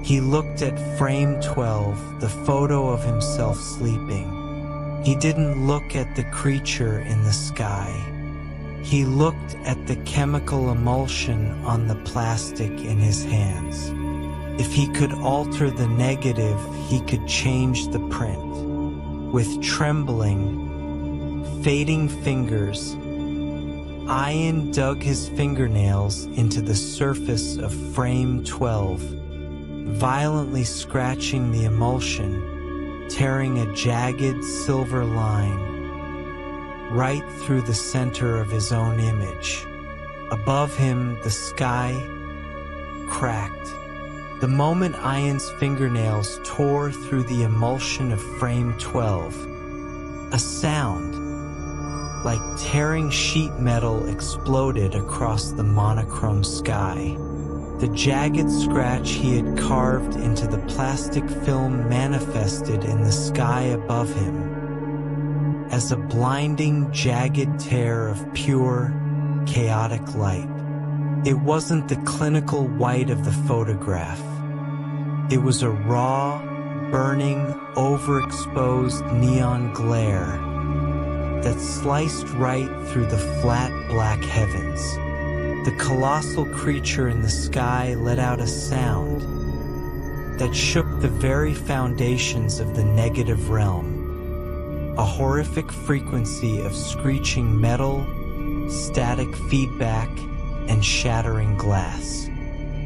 He looked at frame 12, the photo of himself sleeping. He didn't look at the creature in the sky. He looked at the chemical emulsion on the plastic in his hands. If he could alter the negative, he could change the print. With trembling, fading fingers, Ian dug his fingernails into the surface of frame 12, violently scratching the emulsion, tearing a jagged silver line right through the center of his own image. Above him, the sky cracked. The moment Ian's fingernails tore through the emulsion of frame 12, a sound like tearing sheet metal exploded across the monochrome sky. The jagged scratch he had carved into the plastic film manifested in the sky above him as a blinding, jagged tear of pure, chaotic light. It wasn't the clinical white of the photograph. It was a raw, burning, overexposed neon glare that sliced right through the flat black heavens. The colossal creature in the sky let out a sound that shook the very foundations of the negative realm, a horrific frequency of screeching metal, static feedback, and shattering glass.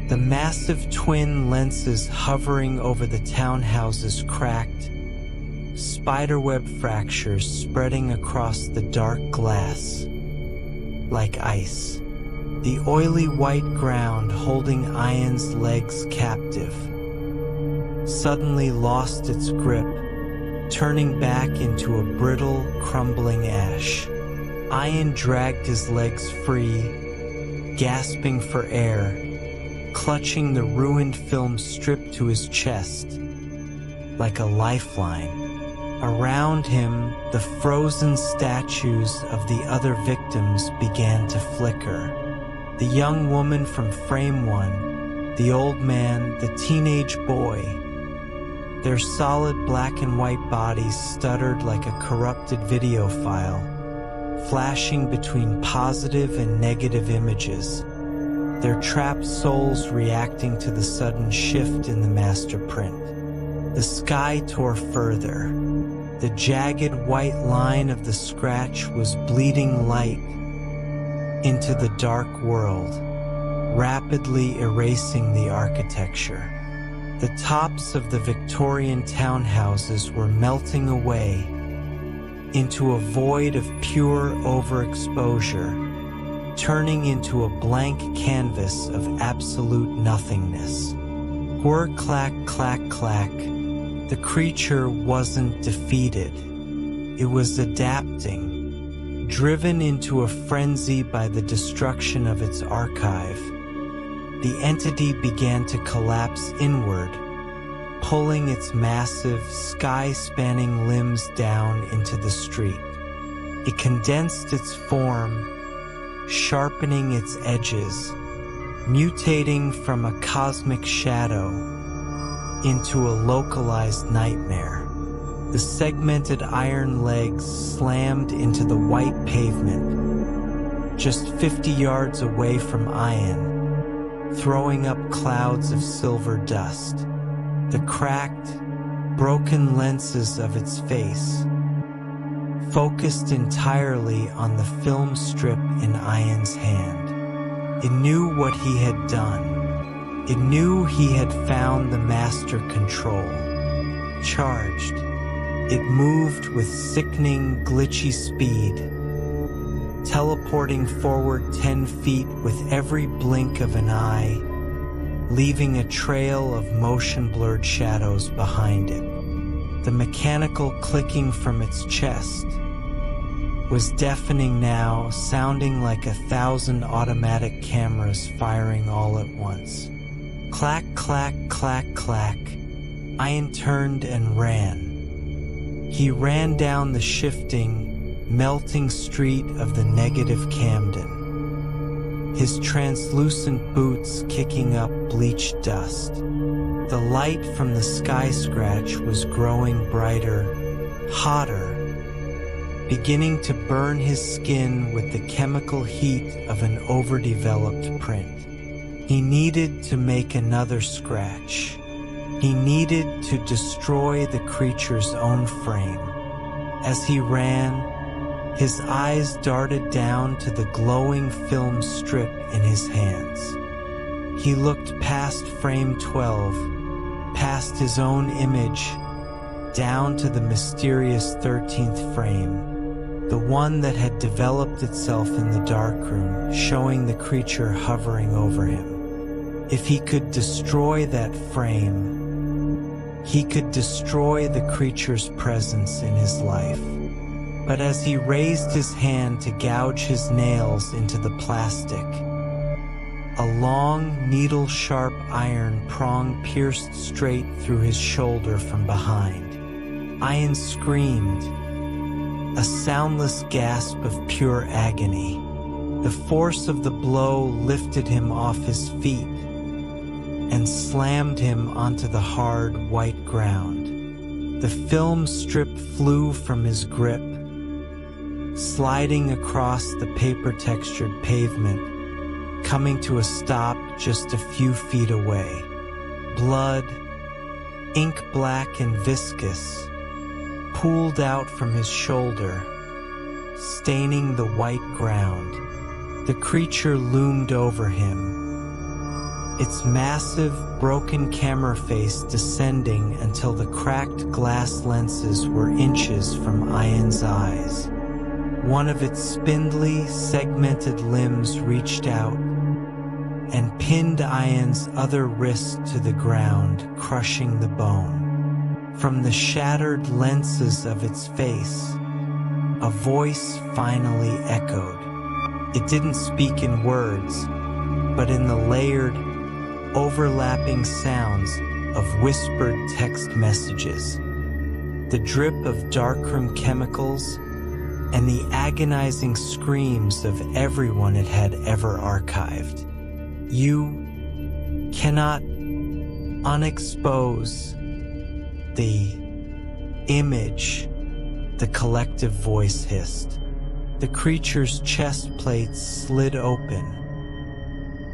The massive twin lenses hovering over the townhouses cracked, spiderweb fractures spreading across the dark glass like ice. The oily white ground holding Ian's legs captive suddenly lost its grip, turning back into a brittle, crumbling ash. Ian dragged his legs free, gasping for air, clutching the ruined film strip to his chest like a lifeline. Around him, the frozen statues of the other victims began to flicker. The young woman from frame 1, the old man, the teenage boy. Their solid black and white bodies stuttered like a corrupted video file, flashing between positive and negative images, their trapped souls reacting to the sudden shift in the master print. The sky tore further. The jagged white line of the scratch was bleeding light into the dark world, rapidly erasing the architecture. The tops of the Victorian townhouses were melting away into a void of pure overexposure, turning into a blank canvas of absolute nothingness. Whir clack clack clack. The creature wasn't defeated. It was adapting, driven into a frenzy by the destruction of its archive. The entity began to collapse inward, pulling its massive, sky-spanning limbs down into the street. It condensed its form, sharpening its edges, mutating from a cosmic shadow into a localized nightmare. The segmented iron legs slammed into the white pavement, just 50 yards away from Ian, throwing up clouds of silver dust. The cracked, broken lenses of its face focused entirely on the film strip in Ian's hand. It knew what he had done. It knew he had found the master control. Charged, it moved with sickening, glitchy speed, teleporting forward 10 feet with every blink of an eye, leaving a trail of motion-blurred shadows behind it. The mechanical clicking from its chest was deafening now, sounding like 1,000 automatic cameras firing all at once. Clack, clack, clack, clack. Ian turned and ran. He ran down the shifting, melting street of the negative Camden, his translucent boots kicking up bleached dust. The light from the sky scratch was growing brighter, hotter, beginning to burn his skin with the chemical heat of an overdeveloped print. He needed to make another scratch. He needed to destroy the creature's own frame. As he ran, his eyes darted down to the glowing film strip in his hands. He looked past frame 12, past his own image, down to the mysterious 13th frame, the one that had developed itself in the darkroom, showing the creature hovering over him. If he could destroy that frame, he could destroy the creature's presence in his life. But as he raised his hand to gouge his nails into the plastic, a long, needle-sharp iron prong pierced straight through his shoulder from behind. Ian screamed, a soundless gasp of pure agony. The force of the blow lifted him off his feet and slammed him onto the hard, white ground. The film strip flew from his grip, sliding across the paper-textured pavement, coming to a stop just a few feet away. Blood, ink black and viscous, pooled out from his shoulder, staining the white ground. The creature loomed over him, its massive, broken camera face descending until the cracked glass lenses were inches from Ian's eyes. One of its spindly, segmented limbs reached out and pinned Ian's other wrist to the ground, crushing the bone. From the shattered lenses of its face, a voice finally echoed. It didn't speak in words, but in the layered, overlapping sounds of whispered text messages, the drip of darkroom chemicals, and the agonizing screams of everyone it had ever archived. You cannot unexpose the image, the collective voice hissed. The creature's chest plates slid open,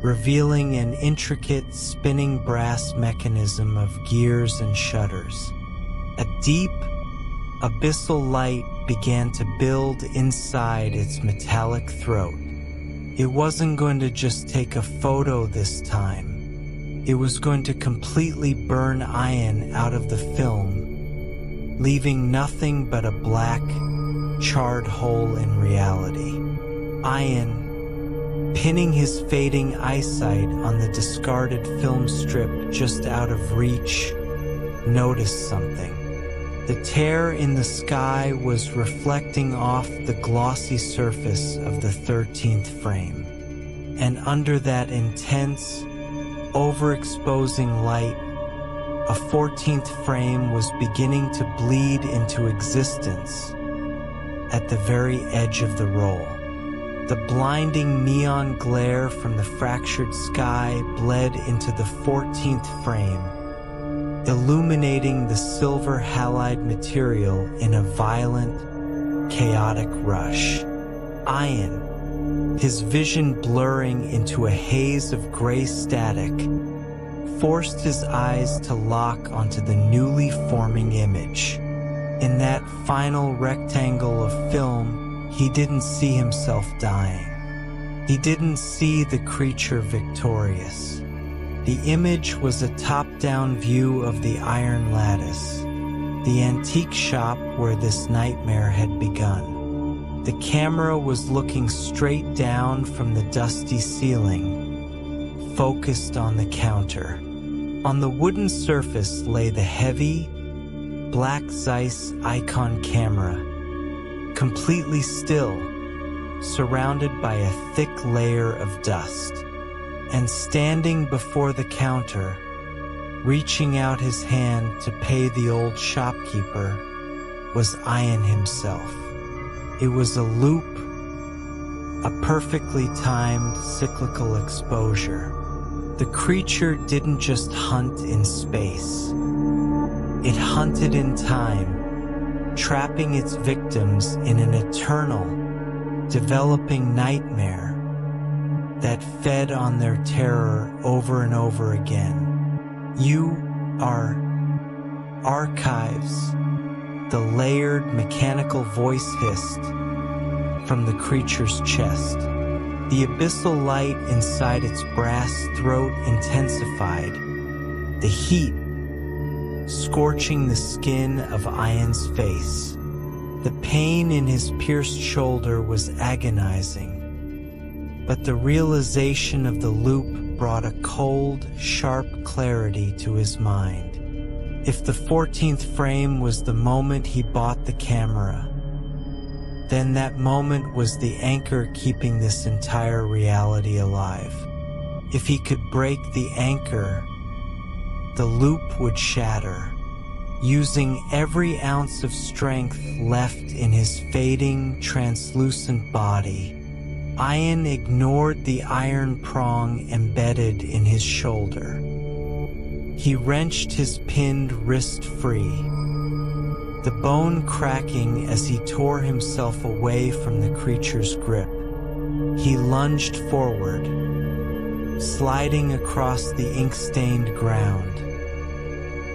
revealing an intricate spinning brass mechanism of gears and shutters. A deep, abyssal light began to build inside its metallic throat. It wasn't going to just take a photo this time. It was going to completely burn Ian out of the film, leaving nothing but a black, charred hole in reality. Ian, pinning his fading eyesight on the discarded film strip just out of reach, noticed something. The tear in the sky was reflecting off the glossy surface of the 13th frame, and under that intense, overexposing light, a 14th frame was beginning to bleed into existence at the very edge of the roll. The blinding neon glare from the fractured sky bled into the 14th frame, illuminating the silver halide material in a violent, chaotic rush. Ian, his vision blurring into a haze of gray static, forced his eyes to lock onto the newly forming image. In that final rectangle of film, he didn't see himself dying. He didn't see the creature victorious. The image was a top-down view of the iron lattice, the antique shop where this nightmare had begun. The camera was looking straight down from the dusty ceiling, focused on the counter. On the wooden surface lay the heavy, black Zeiss icon camera, completely still, surrounded by a thick layer of dust. And standing before the counter, reaching out his hand to pay the old shopkeeper, was Ian himself. It was a loop, a perfectly timed cyclical exposure. The creature didn't just hunt in space. It hunted in time, trapping its victims in an eternal, developing nightmare that fed on their terror over and over again. You are archives, the layered mechanical voice hissed from the creature's chest. The abyssal light inside its brass throat intensified, the heat scorching the skin of Ian's face. The pain in his pierced shoulder was agonizing, but the realization of the loop brought a cold, sharp clarity to his mind. If the 14th frame was the moment he bought the camera, then that moment was the anchor keeping this entire reality alive. If he could break the anchor, the loop would shatter, using every ounce of strength left in his fading, translucent body. Ian ignored the iron prong embedded in his shoulder. He wrenched his pinned wrist free, the bone cracking as he tore himself away from the creature's grip. He lunged forward, sliding across the ink-stained ground,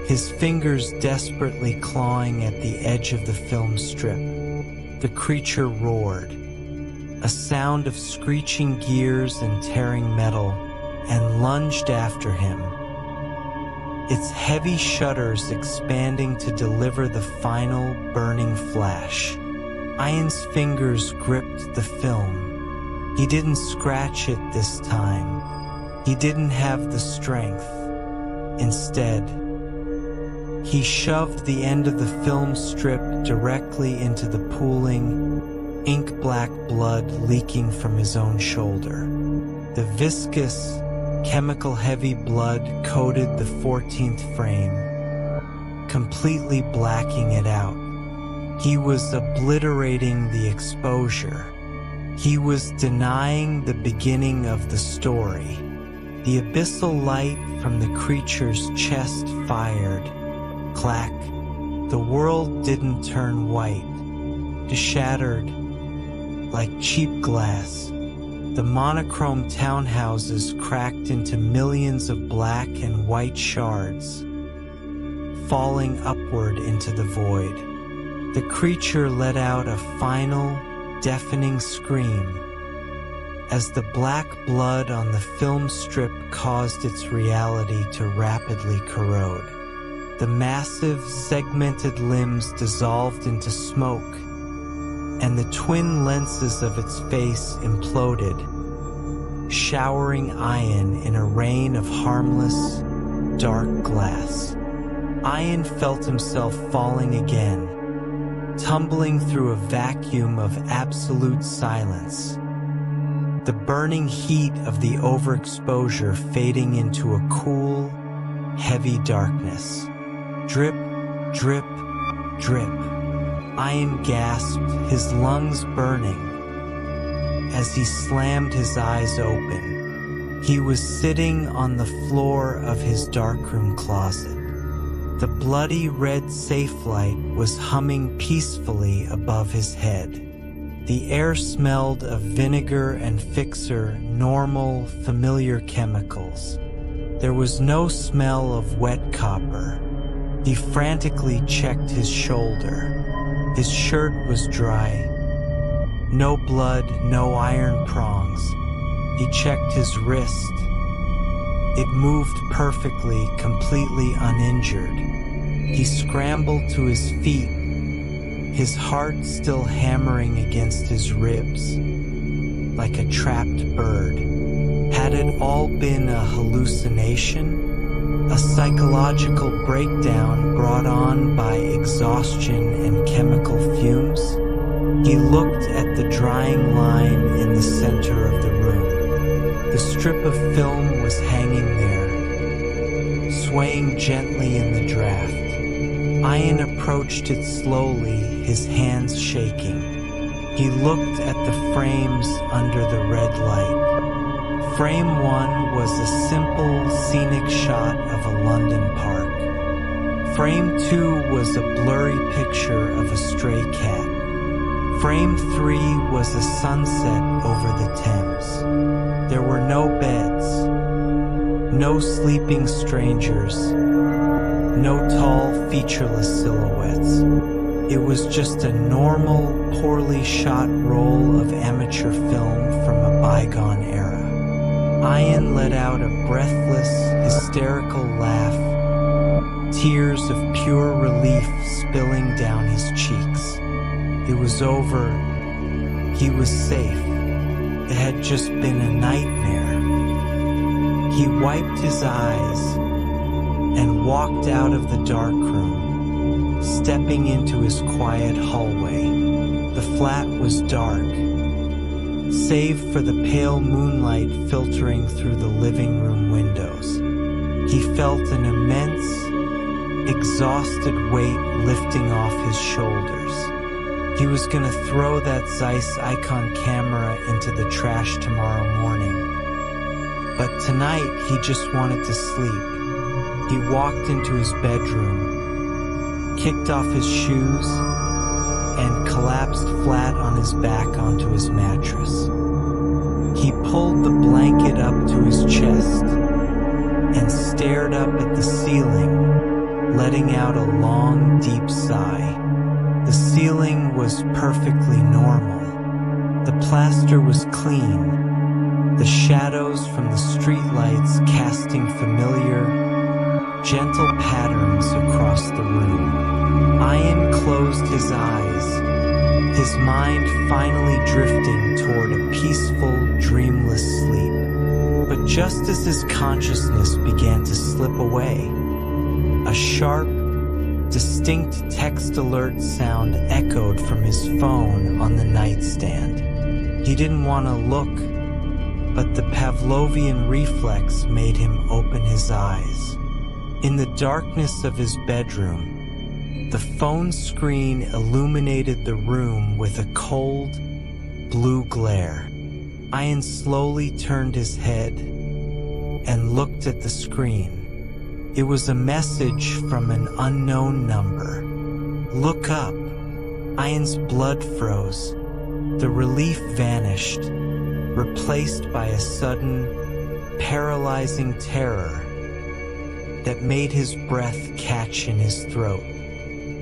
his fingers desperately clawing at the edge of the film strip. The creature roared, a sound of screeching gears and tearing metal, and lunged after him, its heavy shutters expanding to deliver the final burning flash. Ian's fingers gripped the film. He didn't scratch it this time. He didn't have the strength. Instead, he shoved the end of the film strip directly into the pooling, ink-black blood leaking from his own shoulder. The viscous, chemical-heavy blood coated the 14th frame, completely blacking it out. He was obliterating the exposure. He was denying the beginning of the story. The abyssal light from the creature's chest fired. Clack. The world didn't turn white, shattered like cheap glass. The monochrome townhouses cracked into millions of black and white shards, falling upward into the void. The creature let out a final, deafening scream as the black blood on the film strip caused its reality to rapidly corrode. The massive, segmented limbs dissolved into smoke, and the twin lenses of its face imploded, showering Ian in a rain of harmless, dark glass. Ian felt himself falling again, tumbling through a vacuum of absolute silence, the burning heat of the overexposure fading into a cool, heavy darkness. Drip, drip, drip. Ian gasped, his lungs burning, as he slammed his eyes open. He was sitting on the floor of his darkroom closet, The bloody red safe light was humming peacefully above his head. The air smelled of vinegar and fixer, normal, familiar chemicals. There was no smell of wet copper. He frantically checked his shoulder. His shirt was dry. No blood, no iron prongs. He checked his wrist. It moved perfectly, completely uninjured. He scrambled to his feet, his heart still hammering against his ribs, like a trapped bird. Had it all been a hallucination? A psychological breakdown brought on by exhaustion and chemical fumes? He looked at the drying line in the center of the room. The strip of film was hanging there, swaying gently in the draft. Ian approached it slowly, his hands shaking. He looked at the frames under the red light. Frame 1 was a simple, scenic shot of a London park. Frame 2 was a blurry picture of a stray cat. Frame 3 was a sunset over the Thames. There were no beds, no sleeping strangers, no tall, featureless silhouettes. It was just a normal, poorly shot roll of amateur film from a bygone era. Ian let out a breathless, hysterical laugh, tears of pure relief spilling down his cheeks. It was over. He was safe. It had just been a nightmare. He wiped his eyes and walked out of the dark room, stepping into his quiet hallway. The flat was dark, save for the pale moonlight filtering through the living room windows. He felt an immense, exhausted weight lifting off his shoulders. He was gonna throw that Zeiss Icon camera into the trash tomorrow morning. But tonight, he just wanted to sleep. He walked into his bedroom, kicked off his shoes, and collapsed flat on his back onto his mattress. He pulled the blanket up to his chest and stared up at the ceiling, letting out a long, deep sigh. The ceiling was perfectly normal. The plaster was clean, the shadows from the streetlights casting familiar, gentle patterns across the room. Ian closed his eyes, his mind finally drifting toward a peaceful, dreamless sleep. But just as his consciousness began to slip away, a sharp, distinct text alert sound echoed from his phone on the nightstand. He didn't want to look, but the Pavlovian reflex made him open his eyes. In the darkness of his bedroom, the phone screen illuminated the room with a cold, blue glare. Ian slowly turned his head and looked at the screen. It was a message from an unknown number. Look up. Ian's blood froze. The relief vanished, replaced by a sudden, paralyzing terror that made his breath catch in his throat.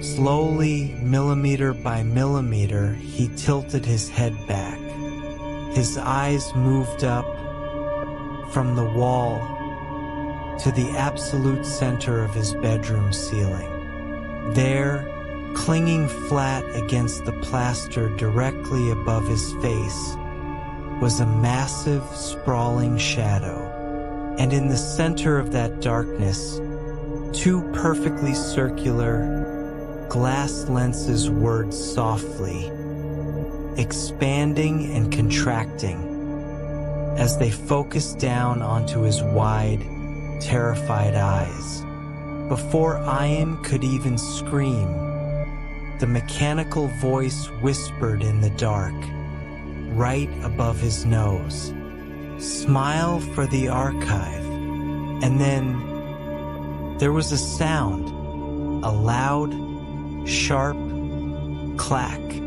Slowly, millimeter by millimeter, he tilted his head back. His eyes moved up from the wall to the absolute center of his bedroom ceiling. There, clinging flat against the plaster directly above his face, was a massive, sprawling shadow. And in the center of that darkness, two perfectly circular glass lenses whirred softly, expanding and contracting as they focused down onto his wide, terrified eyes. Before Ian could even scream, the mechanical voice whispered in the dark, right above his nose, "Smile for the archive." And then there was a sound, a loud, sharp clack